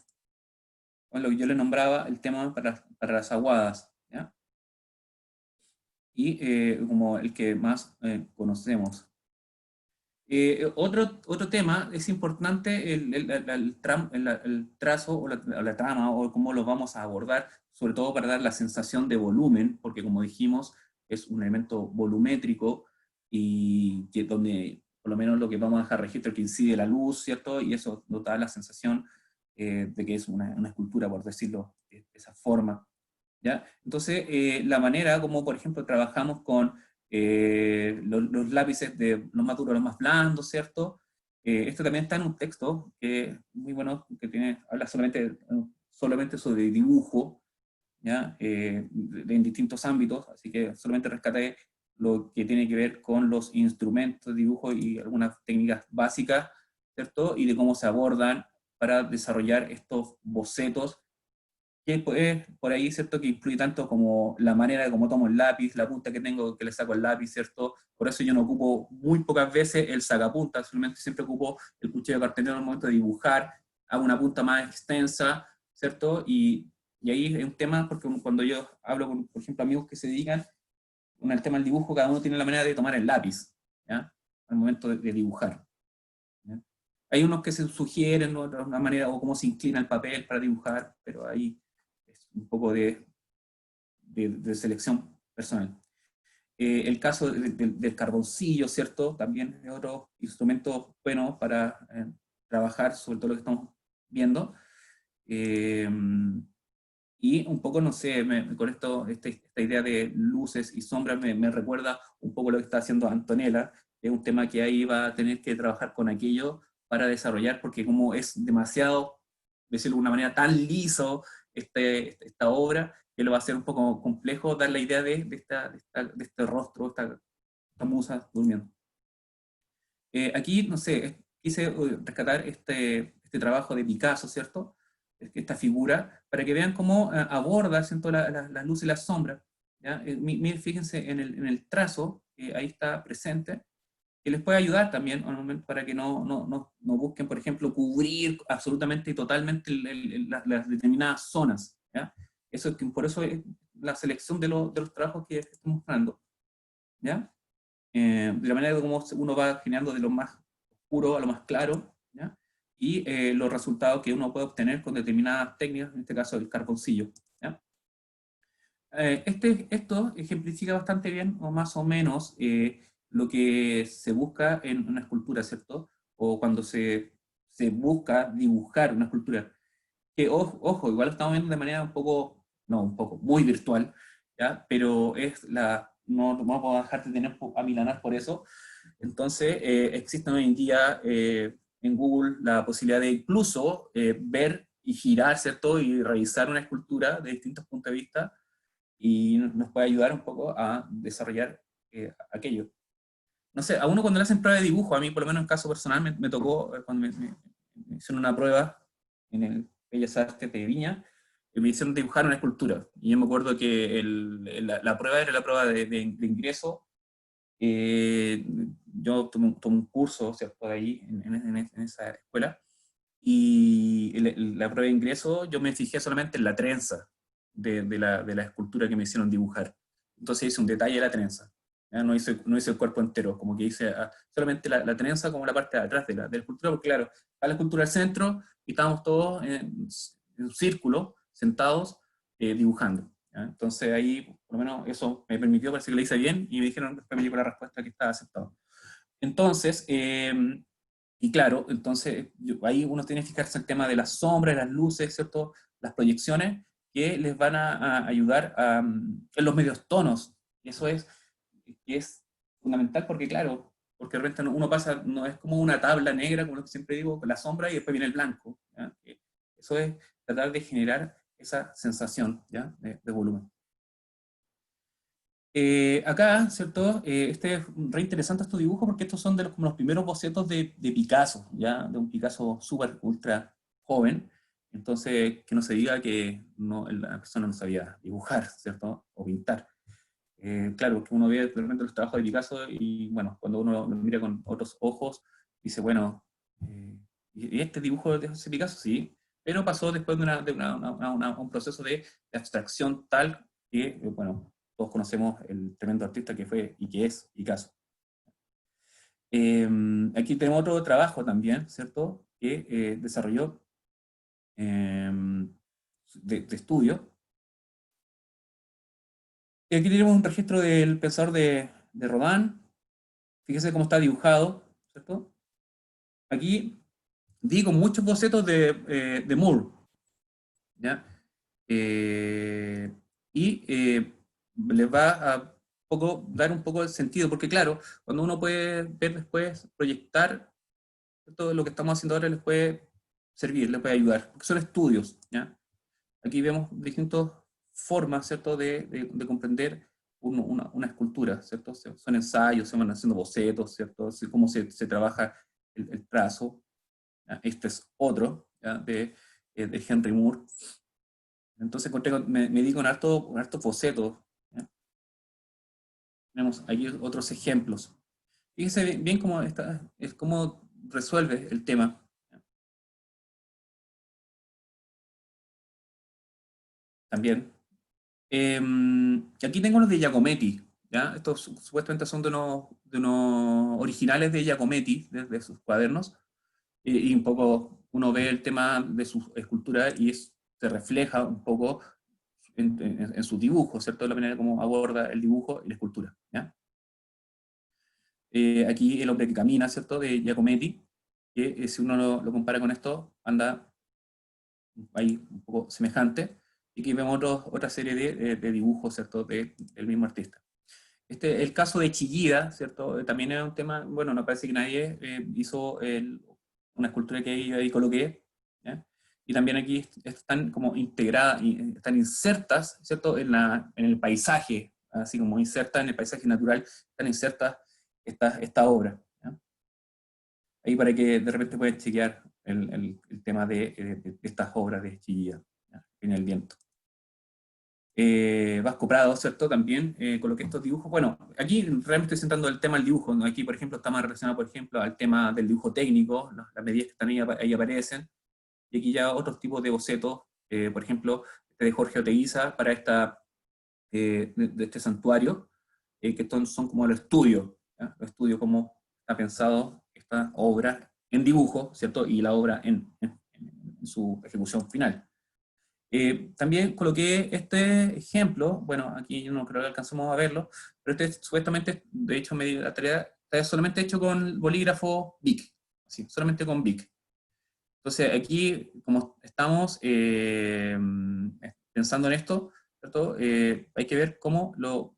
Bueno, lo que yo le nombraba el tema para las aguadas, ¿ya? Y como el que más conocemos. Otro tema es importante el trazo o la trama o cómo lo vamos a abordar, sobre todo para dar la sensación de volumen, porque como dijimos, es un elemento volumétrico y que donde por lo menos lo que vamos a dejar registro es que incide la luz, ¿cierto? Y eso nos da la sensación de que es una escultura, por decirlo de esa forma, ¿ya? Entonces, la manera como, por ejemplo, trabajamos con los lápices de los más duros a los más blandos, ¿cierto? Esto también está en un texto que es muy bueno, que habla solamente sobre dibujo, ¿ya? En distintos ámbitos, así que solamente rescaté lo que tiene que ver con los instrumentos de dibujo y algunas técnicas básicas, ¿cierto? Y de cómo se abordan para desarrollar estos bocetos, que pues, por ahí, ¿cierto? Que influye tanto como la manera de cómo tomo el lápiz, la punta que tengo, que le saco el lápiz, ¿cierto? Por eso yo no ocupo muy pocas veces el sacapunta, solamente siempre ocupo el cuchillo cartonero en el momento de dibujar, hago una punta más extensa, ¿cierto? Y ahí es un tema, porque cuando yo hablo con, por ejemplo, amigos que se dedican al tema del dibujo, cada uno tiene la manera de tomar el lápiz, ¿ya? Al momento de dibujar, ¿ya? Hay unos que se sugieren, ¿no?, una manera, o cómo se inclina el papel para dibujar, pero ahí es un poco de selección personal. El caso del carboncillo, ¿cierto? También es otro instrumento bueno para trabajar sobre todo lo que estamos viendo. Y un poco, no sé, con esto, esta idea de luces y sombras me recuerda un poco lo que está haciendo Antonella. Es un tema que ahí va a tener que trabajar con aquello para desarrollar, porque como es demasiado, decirlo de una manera, tan liso esta obra, que lo va a hacer un poco complejo dar la idea de este rostro, esta musa durmiendo. Aquí, no sé, quise rescatar este trabajo de Picasso, ¿cierto? Esta figura, para que vean cómo aborda, ¿cierto?, las luces y las sombras, ¿ya? Fíjense en el trazo, que ahí está presente, que les puede ayudar también al momento para que no busquen, por ejemplo, cubrir absolutamente y totalmente las determinadas zonas, ¿ya? Por eso es la selección de los trabajos que estoy mostrando, ¿ya? De la manera como uno va generando de lo más oscuro a lo más claro, ¿ya? Y los resultados que uno puede obtener con determinadas técnicas, en este caso el carboncillo, ¿ya? Esto ejemplifica bastante bien, o más o menos, lo que se busca en una escultura, ¿cierto? O cuando se busca dibujar una escultura. Que, ojo, igual lo estamos viendo de manera muy virtual, ¿ya? Pero no puedo dejar de tener a milanar por eso. Entonces, existe hoy en día en Google la posibilidad de incluso ver y girar, ¿cierto? Y revisar una escultura de distintos puntos de vista, y nos puede ayudar un poco a desarrollar aquello. No sé, a uno cuando le hacen prueba de dibujo, a mí por lo menos en caso personal me tocó, cuando me hicieron una prueba en el Bellas Artes de Viña, y me hicieron dibujar una escultura. Y yo me acuerdo que la prueba era la prueba de ingreso. Yo tomé un curso, ¿cierto?, de ahí, en esa escuela, y la prueba de ingreso yo me fijé solamente en la trenza de la escultura que me hicieron dibujar. Entonces hice un detalle de la trenza, ¿ya? No hice el cuerpo entero, como que hice solamente la trenza, como la parte de atrás de la escultura, porque claro, a la escultura al centro y estábamos todos en un círculo, sentados, dibujando, ¿ya? Entonces ahí, por lo menos, eso me permitió, parece que lo hice bien, y me dijeron, después me llegó la respuesta que estaba aceptado. Entonces, y claro, entonces ahí uno tiene que fijarse en el tema de las sombras, las luces, ¿cierto?, las proyecciones, que les van a ayudar en los medios tonos. Y eso es fundamental, porque claro, porque de repente uno pasa, no es como una tabla negra, como siempre digo, con la sombra y después viene el blanco, ¿ya? Eso es tratar de generar esa sensación, ¿ya?, de volumen. Acá, ¿cierto? Este es re interesante estos dibujos, porque estos son como los primeros bocetos de Picasso, ¿ya? De un Picasso súper, ultra joven. Entonces, que no se diga que la persona no sabía dibujar, ¿cierto? O pintar. Claro, que uno ve realmente los trabajos de Picasso y, bueno, cuando uno lo mira con otros ojos, dice, bueno, ¿y este dibujo de Picasso? Sí, pero pasó después de un proceso de abstracción tal que, bueno, todos conocemos el tremendo artista que fue y que es Picasso. Aquí tenemos otro trabajo también, ¿cierto?, que desarrolló de estudio. Y aquí tenemos un registro del pensador de Rodin. Fíjese cómo está dibujado, ¿cierto? Aquí di con muchos bocetos de Moore, ¿ya? Les va a dar un poco de sentido, porque claro, cuando uno puede ver después, proyectar, todo lo que estamos haciendo ahora les puede servir, les puede ayudar, porque son estudios, ¿ya? Aquí vemos distintas formas, ¿cierto?, de comprender una escultura, ¿cierto? Son ensayos, se van haciendo bocetos, ¿cierto? Así cómo se trabaja el trazo. ¿Ya? Este es otro, ¿ya? de Henry Moore. Entonces me di con hartos bocetos. ¿Ya? Tenemos aquí otros ejemplos. Fíjense bien cómo es cómo resuelve el tema. También. Aquí tengo los de Giacometti, ¿ya? Estos supuestamente son de unos originales de Giacometti, de sus cuadernos, y un poco uno ve el tema de su escultura y se refleja un poco en su dibujo, ¿cierto? La manera como aborda el dibujo y la escultura, ¿ya? Aquí El hombre que camina, ¿cierto? De Giacometti, que si uno lo compara con esto, anda ahí un poco semejante. Y aquí vemos otra serie de dibujos, ¿cierto?, del mismo artista. El caso de Chillida, ¿cierto?, también es un tema, bueno, no parece que nadie hizo una escultura que ahí coloqué, ¿ya? Y también aquí están como integradas, están insertas, ¿cierto?, en el paisaje, así como insertas en el paisaje natural, están insertas esta obra, ¿ya? Ahí para que de repente puedan chequear el tema de estas obras de Chillida, ¿ya?, en el viento. Vasco Prado, ¿cierto? También coloqué estos dibujos. Bueno, aquí realmente estoy centrando el tema del dibujo, ¿no? Aquí, por ejemplo, está más relacionado, por ejemplo, al tema del dibujo técnico, ¿no? Las medidas que están ahí aparecen, y aquí ya otros tipos de bocetos, por ejemplo, este de Jorge Oteguiza para de este santuario, que son como los estudios, ¿ya? Los estudios, cómo está pensado esta obra en dibujo, ¿cierto? Y la obra en su ejecución final. También coloqué este ejemplo, bueno, aquí yo no creo que alcancemos a verlo, pero este supuestamente, de hecho me di la tarea, está solamente hecho con bolígrafo Bic, así, solamente con Bic. Entonces aquí, como estamos pensando en esto, ¿cierto? Hay que ver cómo lo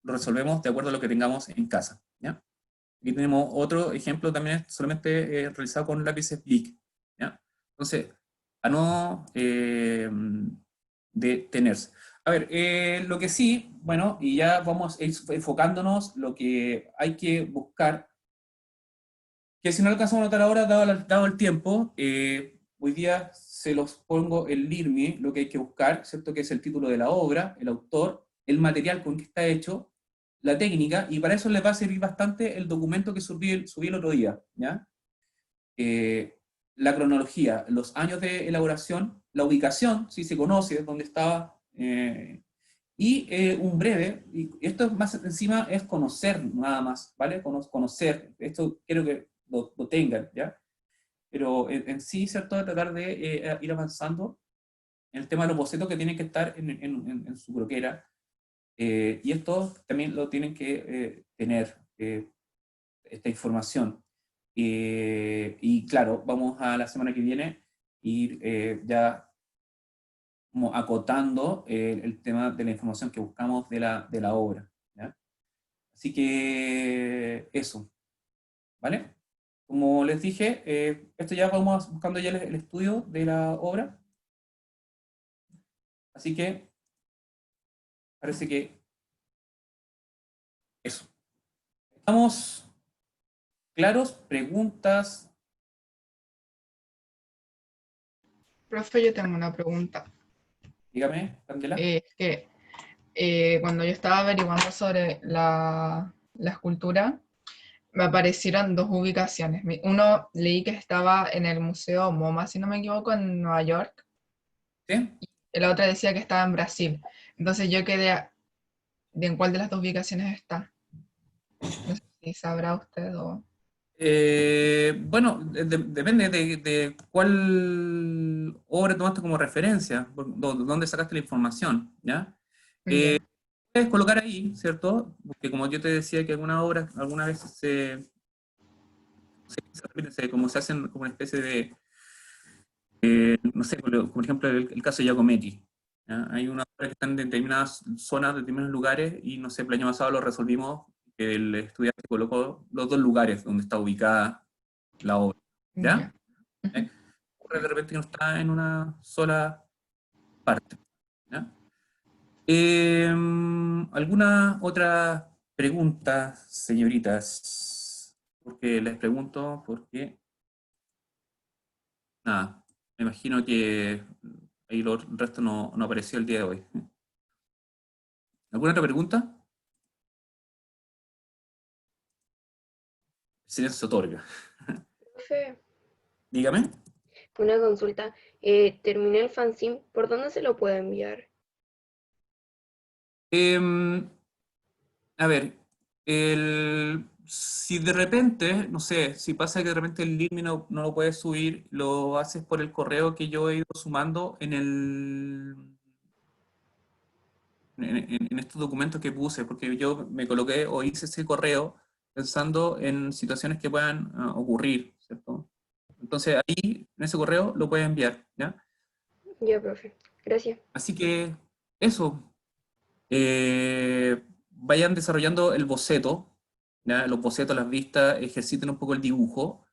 resolvemos de acuerdo a lo que tengamos en casa, ¿ya? Aquí tenemos otro ejemplo también solamente realizado con lápices Bic, ¿ya? Entonces, a no detenerse. A ver, lo que sí, bueno, y ya vamos enfocándonos lo que hay que buscar, que si no alcanzamos a notar ahora, dado el tiempo, hoy día se los pongo en LIRMI, lo que hay que buscar, ¿cierto? Que es el título de la obra, el autor, el material con que está hecho, la técnica, y para eso les va a servir bastante el documento que subí el otro día, ¿ya? La cronología, los años de elaboración, la ubicación, si se conoce dónde estaba, y un breve, y esto más encima es conocer nada más, ¿vale? Conocer, esto quiero que lo tengan, ¿ya? Pero en sí, ¿cierto? Tratar de ir avanzando en el tema de los bocetos que tienen que estar en su croquera, y esto también lo tienen que tener, esta información. Y claro, vamos a la semana que viene ir ya como acotando el tema de la información que buscamos de la obra, ¿ya? Así que eso, ¿vale? Como les dije, esto ya vamos buscando ya el estudio de la obra. Así que parece que eso. ¿Estamos claros? ¿Preguntas? Profe, yo tengo una pregunta. Dígame, Candela. Es que cuando yo estaba averiguando sobre la escultura, me aparecieron dos ubicaciones. Uno leí que estaba en el Museo MoMA, si no me equivoco, en Nueva York. ¿Sí? Y la otra decía que estaba en Brasil. Entonces yo quedé de en cuál de las dos ubicaciones está. No sé si sabrá usted o... Bueno, depende de cuál obra tomaste como referencia, dónde sacaste la información, ¿ya? Ya. Puedes colocar ahí, ¿cierto? Porque como yo te decía que alguna obra alguna vez como se hacen como una especie de, no sé, por ejemplo, el caso de Giacometti. ¿Ya? Hay unas obras que están en determinadas zonas, determinados lugares, y no sé, el año pasado lo resolvimos, que el estudiante colocó los dos lugares donde está ubicada la obra. ¿Ya? Ya. Ocurre de repente que no está en una sola parte. ¿Ya? ¿Alguna otra pregunta, señoritas? Porque les pregunto, porque nada, me imagino que ahí el resto no apareció el día de hoy. ¿Alguna otra pregunta? El silencio se otorga. Profe, Dígame. una consulta. Terminé el fanzine, ¿por dónde se lo puedo enviar? Em, a ver, si de repente, no sé, si pasa que de repente el link no lo puedes subir, lo haces por el correo que yo he ido sumando en estos documentos que puse, porque yo me coloqué o hice ese correo pensando en situaciones que puedan ocurrir, ¿cierto? Entonces ahí, en ese correo, lo puedes enviar, ¿ya? Ya, profe. Gracias. Así que eso, vayan desarrollando el boceto, ¿ya? Los bocetos, las vistas, ejerciten un poco el dibujo.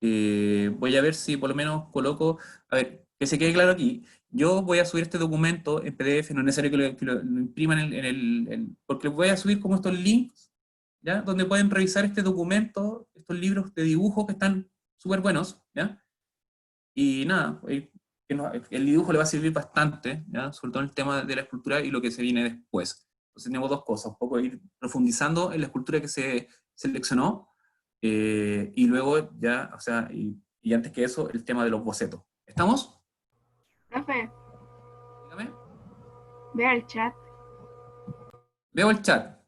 Voy a ver si por lo menos coloco, a ver, que se quede claro aquí, yo voy a subir este documento en PDF, no es necesario que lo impriman porque voy a subir como estos links, ¿ya? Donde pueden revisar este documento, estos libros de dibujo que están súper buenos, ¿ya? Y nada, el dibujo le va a servir bastante, ¿ya? Sobre todo en el tema de la escultura y lo que se viene después. Entonces tenemos dos cosas, un poco ir profundizando en la escultura que se seleccionó, y luego ya, o sea, y antes que eso, el tema de los bocetos. ¿Estamos? Profe, Dígame. vea el chat. Veo el chat.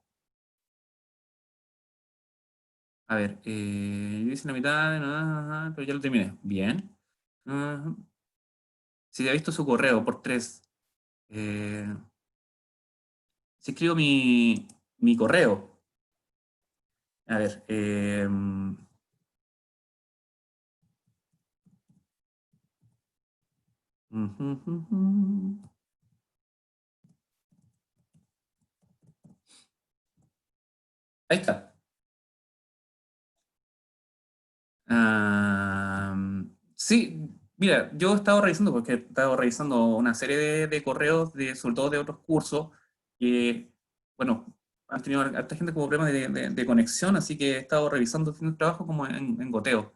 A ver, yo hice la mitad, pero ya lo terminé. Bien. Si ha visto su correo por 3, si escribo mi correo. A ver, ahí está. Sí, mira, yo he estado revisando, porque he estado revisando una serie de correos, sobre todo de otros cursos, que, bueno, han tenido harta gente como problemas de conexión, así que he estado revisando, haciendo un trabajo como en goteo.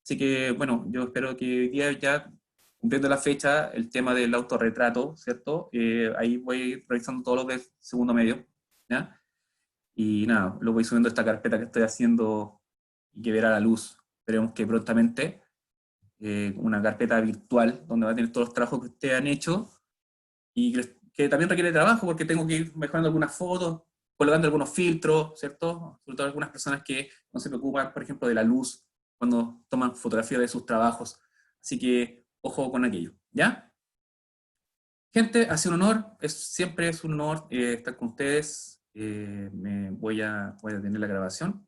Así que, bueno, yo espero que hoy día ya, cumpliendo la fecha, el tema del autorretrato, ¿cierto? Ahí voy revisando todos los de segundo medio, ¿ya? Y nada, lo voy subiendo a esta carpeta que estoy haciendo y que verá la luz. Esperemos que prontamente, una carpeta virtual donde va a tener todos los trabajos que ustedes han hecho y que también requiere trabajo porque tengo que ir mejorando algunas fotos, colocando algunos filtros, ¿cierto? Sobre todo algunas personas que no se preocupan, por ejemplo, de la luz cuando toman fotografía de sus trabajos. Así que, ojo con aquello, ¿ya? Gente, ha sido un honor, siempre es un honor estar con ustedes. Voy a detener la grabación.